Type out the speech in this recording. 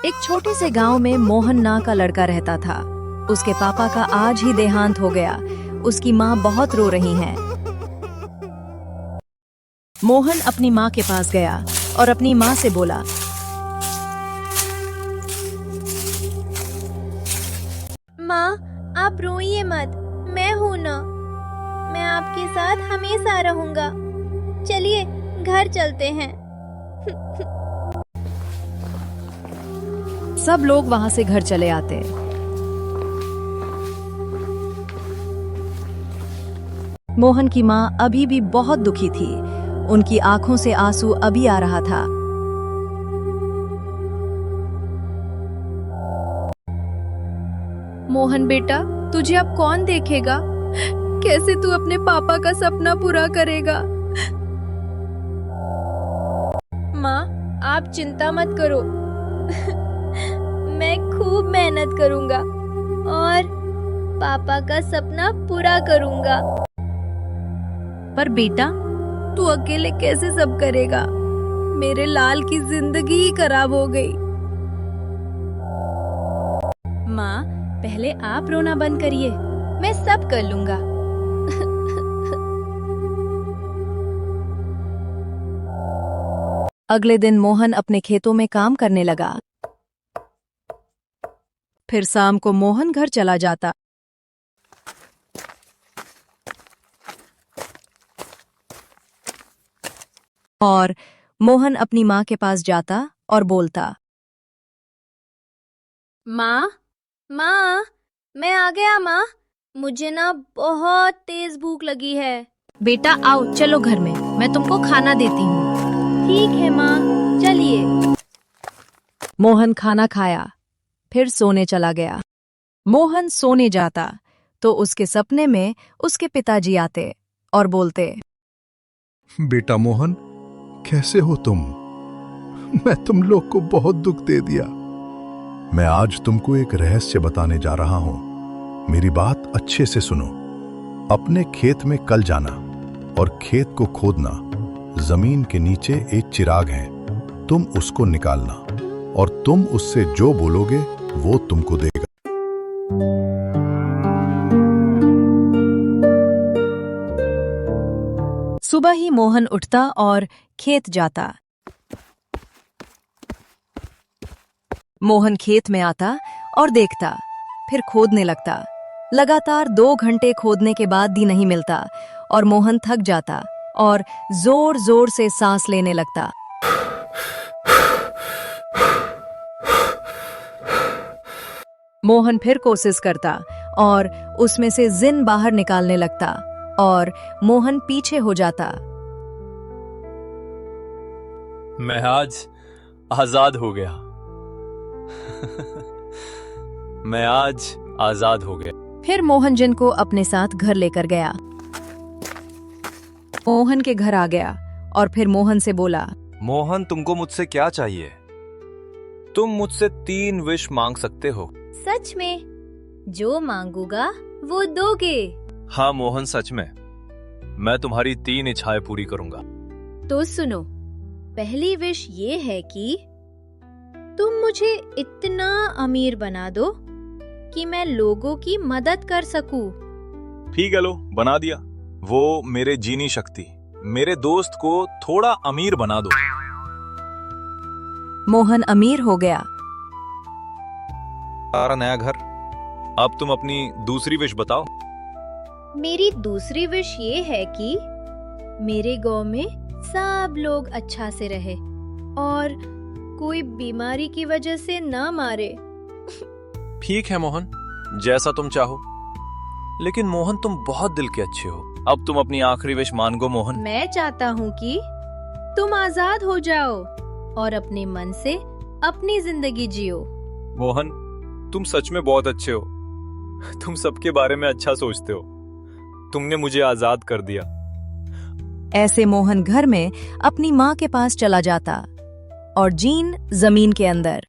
एक छोटे से गांव में मोहन नाम का लड़का रहता था। उसके पापा का आज ही देहांत हो गया। उसकी माँ बहुत रो रही हैं। मोहन अपनी माँ के पास गया और अपनी माँ से बोला, माँ, आप रोइए मत, मैं हूं ना। मैं आपके साथ हमेशा रहूंगा। चलिए घर चलते हैं। सब लोग वहां से घर चले आते। मोहन की माँ अभी भी बहुत दुखी थी। उनकी आंखों से आंसू अभी आ रहा था। मोहन बेटा, तुझे अब कौन देखेगा? कैसे तू अपने पापा का सपना पूरा करेगा? माँ, आप चिंता मत करो। मैं खूब मेहनत करूंगा और पापा का सपना पूरा करूंगा। पर बेटा, तू अकेले कैसे सब करेगा? मेरे लाल की जिंदगी ही खराब हो गई। माँ, पहले आप रोना बंद करिए, मैं सब कर लूंगा। अगले दिन मोहन अपने खेतों में काम करने लगा। फिर शाम को मोहन घर चला जाता। और मोहन अपनी माँ के पास जाता और बोलता, माँ, माँ, मैं आ गया माँ। मुझे ना बहुत तेज भूख लगी है। बेटा आओ, चलो घर में, मैं तुमको खाना देती हूँ। ठीक है माँ, चलिए। मोहन खाना खाया, फिर सोने चला गया। मोहन सोने जाता तो उसके सपने में उसके पिताजी आते और बोलते, बेटा मोहन, कैसे हो तुम? मैं तुम लोग को बहुत दुख दे दिया। मैं आज तुमको एक रहस्य बताने जा रहा हूं। मेरी बात अच्छे से सुनो। अपने खेत में कल जाना और खेत को खोदना। जमीन के नीचे एक चिराग है, तुम उसको निकालना और तुम उससे जो बोलोगे वो तुमको देगा। सुबह ही मोहन उठता और खेत जाता। मोहन खेत में आता और देखता, फिर खोदने लगता। लगातार 2 घंटे खोदने के बाद भी नहीं मिलता और मोहन थक जाता और जोर जोर से सांस लेने लगता। मोहन फिर कोशिश करता और उसमें से जिन बाहर निकालने लगता और मोहन पीछे हो जाता। मैं आज आजाद हो गया। मैं आज आजाद हो गया। फिर मोहन जिन को अपने साथ घर लेकर गया। मोहन के घर आ गया और फिर मोहन से बोला, मोहन, तुमको मुझसे क्या चाहिए? तुम मुझसे 3 विश मांग सकते हो। सच में? जो मांगूगा वो दोगे? हाँ मोहन, सच में। मैं तुम्हारी 3 इच्छाएं पूरी करूंगा। तो सुनो, पहली विश ये है कि तुम मुझे इतना अमीर बना दो कि मैं लोगों की मदद कर सकूं। ठीक है, लो, बना दिया। वो मेरे जीनी शक्ति, मेरे दोस्त को थोड़ा अमीर बना दो। मोहन अमीर हो गया। सारा नया घर। अब तुम अपनी दूसरी विश बताओ। मेरी दूसरी विश ये है कि मेरे गांव में सब लोग अच्छा से रहे और कोई बीमारी की वजह से ना मारे। ठीक है मोहन, जैसा तुम चाहो। लेकिन मोहन, तुम बहुत दिल के अच्छे हो। अब तुम अपनी आखिरी विश मान गो मोहन। मैं चाहता हूँ कि तुम आजाद हो जाओ और अपने मन से अपनी जिंदगी जियो। मोहन, तुम सच में बहुत अच्छे हो। तुम सबके बारे में अच्छा सोचते हो। तुमने मुझे आजाद कर दिया। ऐसे मोहन घर में अपनी माँ के पास चला जाता और जीन जमीन के अंदर।